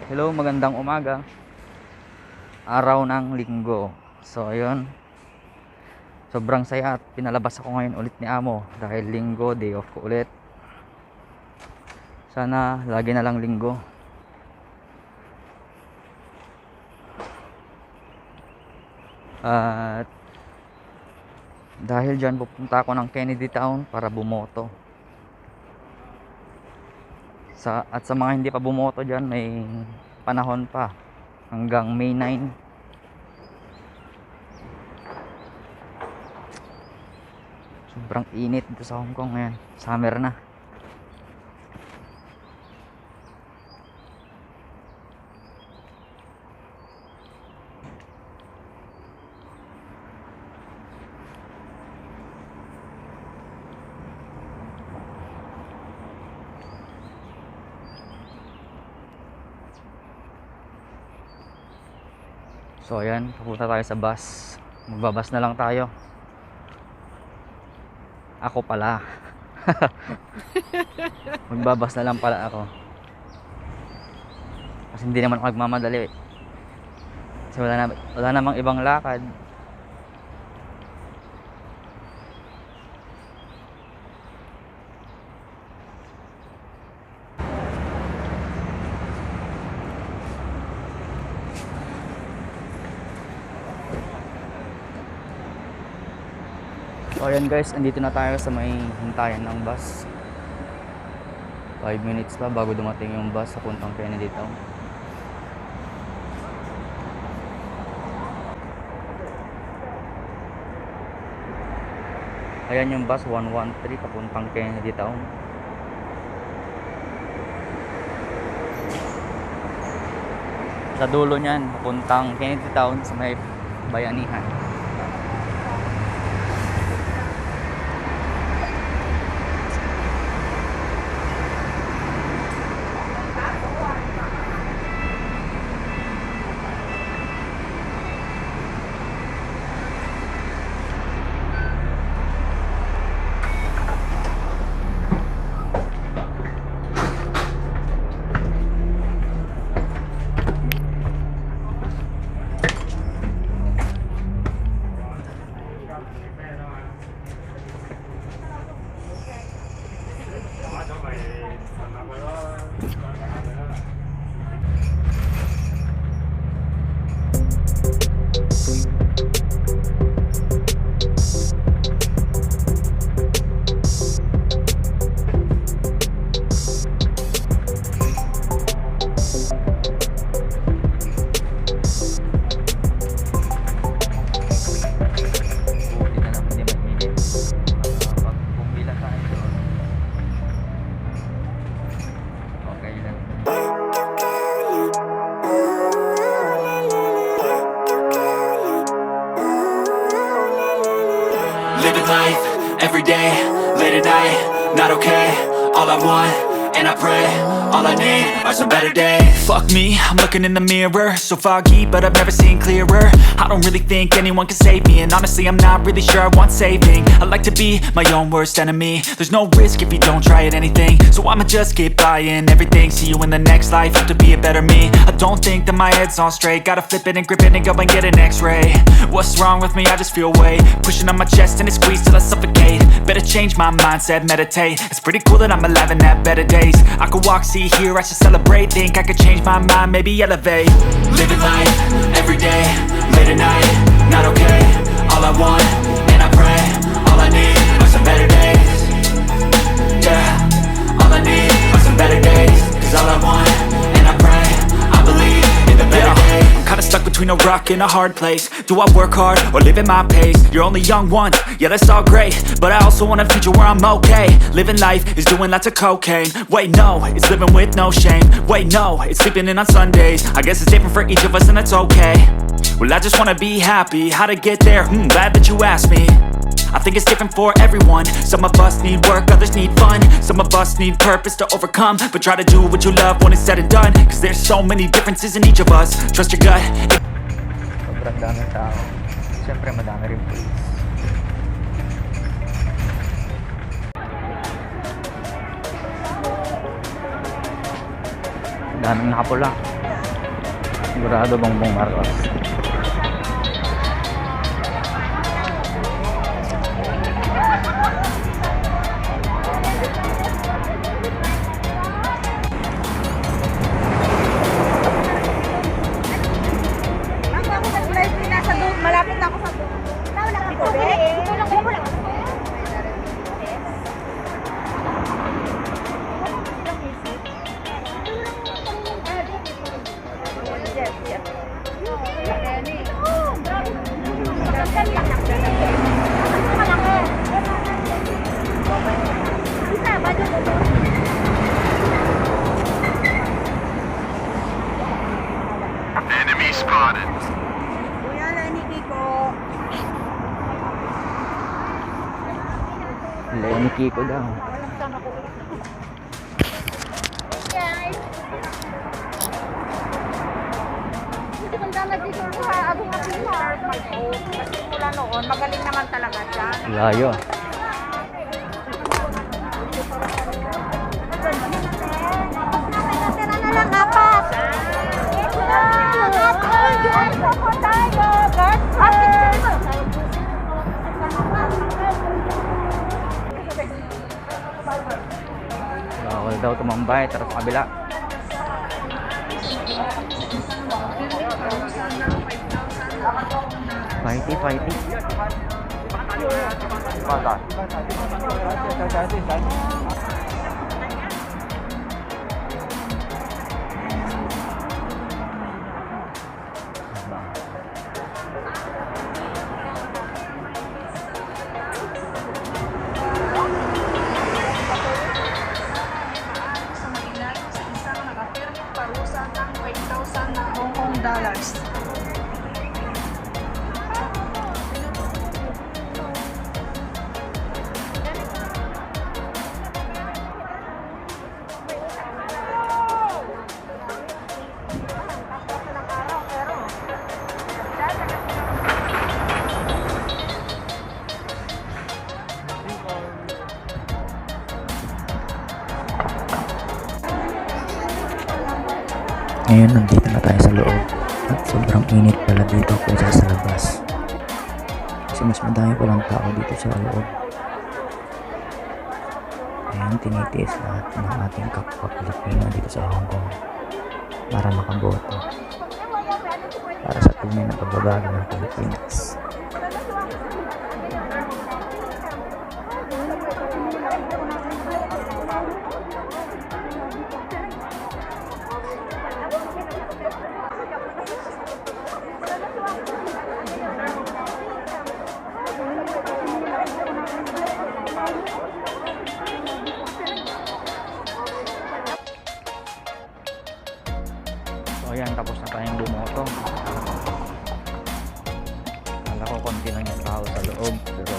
Hello, magandang umaga. Araw ng linggo. So, ayun. Sobrang saya at pinalabas ako ngayon ulit ni Amo dahil linggo, day off ko ulit. Sana lagi na lang linggo. At dahil dyan pupunta ako ng Kennedy Town para bumoto. At sa mga hindi pa bumoto dyan, may panahon pa hanggang May 9. Sobrang init dito sa Hong Kong ngayon. Summer na. So ayan, pupunta tayo sa bus. Magbabas na lang tayo. Ako pala. Magbabas na lang pala ako. Kasi hindi naman ako nagmamadali. Kasi wala namang ibang lakad. So ayan guys, andito na tayo sa may hintayan ng bus. 5 minutes pa bago dumating yung bus sa puntang Kennedy Town. Ayan yung bus 113 papuntang Kennedy Town. Sa dulo niyan, papuntang Kennedy Town sa may Bayanihan. Living life, everyday, late at night, not okay. All I want, and I pray, all I need are some better days. Fuck me, I'm looking in the mirror, so foggy, but I've never seen clearer. I don't really think anyone can save me, and honestly I'm not really sure I want saving. I like to be my own worst enemy. There's no risk if you don't try at anything, so I'ma just keep buying everything. See you in the next life, have to be a better me. I don't think that my head's on straight, gotta flip it and grip it and go and get an x-ray. What's wrong with me? I just feel weight pushing on my chest and it squeezes till I suffocate. Better change my mindset, meditate. It's pretty cool that I'm alive and have better days. I could walk, see, hear, I should celebrate. Think I could change my mind, maybe elevate. Living life, everyday, late at night, not okay. All I want, and I pray, all I need are some better days. Yeah, all I need are some better days. Cause all I want, and I pray, I believe in the better days. I'm kinda stuck between a rock and a hard place. Do I work hard or live at my pace? You're only young once, yeah that's all great, but I also want a future where I'm okay. Living life is doing lots of cocaine. Wait no, it's living with no shame. Wait no, it's sleeping in on Sundays. I guess it's different for each of us and that's okay. Well I just wanna be happy, how to get there? Glad that you asked me. I think it's different for everyone. Some of us need work, others need fun. Some of us need purpose to overcome. But try to do what you love when it's said and done. Cause there's so many differences in each of us. Trust your gut. Sobrang daming tao. Siyempre madami rin police. Daming nakapula. Sigurado Bongbong Marcos. Malapit na ako sa doon. Wala ka po. Wala ka. Enemy spotted. Kuya, Lenny ko. Lenny Kiko daw. Guys. Hindi ko dala dito sa agong kapila. Kasi mula noon, magaling naman talaga siya. Layo. Tira na lang, apat. Bawal daw tumambay. Tara sa kabila. Fighty, fighty. $5,000. Ngayon nandito na tayo sa loob at sobrang init pala dito kaysa sa labas. Kasi mas madami palang tao dito sa loob. Ayan, tinitiis lahat ng ating kapwa Pilipino dito sa Hong Kong para makaboto para sa tunay na pagbabago ng Pilipinas. So ayan, tapos na tayong bumoto. Kala ko konti lang yung tao sa loob, pero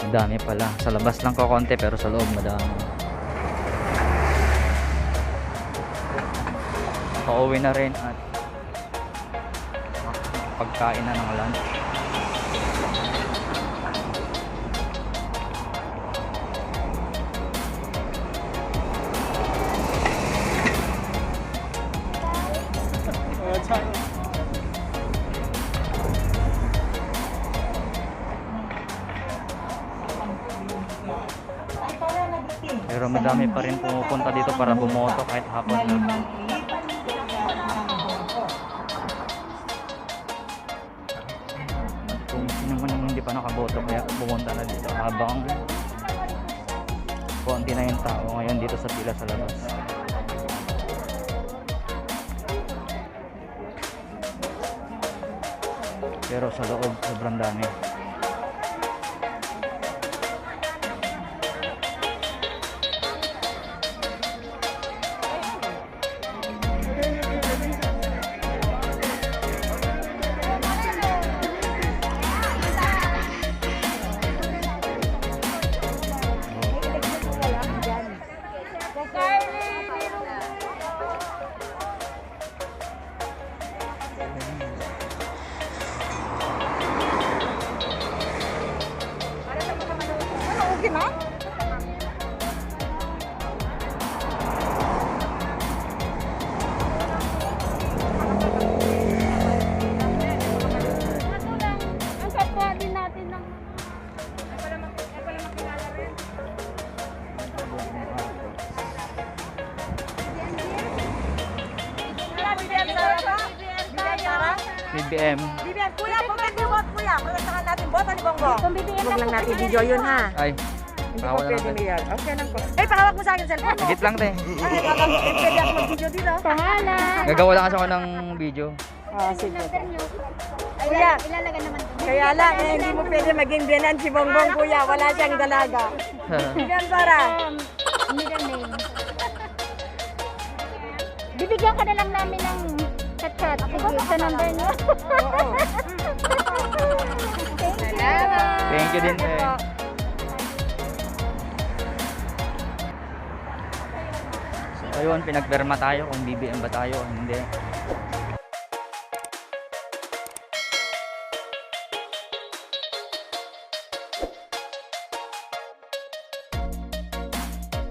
madami pala. Sa labas lang ko konti, pero sa loob madami. Pauwi na rin at pagkain na ng lunch. Pero madami pa rin pumupunta dito para bumoto kahit hapon lang. At kung sino man yung hindi pa nakaboto kaya pumunta na dito habang konti na yung tao ngayon dito sa pila sa labas. Pero sa loob sobrang dami. BBM. Bibian, kuya, kung hindi bot, kuya. Pagkasakan natin bot o ni Bongbong? Kung bibigyan Huwag lang natin video yun, ha? Ay, Hindi bawal po na pwede natin. mayor. Okay lang po. Eh, pakawag mo sa akin cellphone mo. Higit lang, te. Ay, pwede ako mag-video dito. Pangalan. Gagawa lang kasi ako ng video. Oh, sige. Number nyo. Ay, Kuya. ilalagay naman doon. Kaya lang, hindi mo pwede maging biyanan si Bongbong, kuya. Wala siyang dalaga. Bibian, para. Middle name. Bibigyan ka na lang namin ng chat-chat. Sige, sa number nyo. Oo. Thank you. Thank you din, te. So, ayun, pinagperma tayo kung BBM ba tayo o hindi.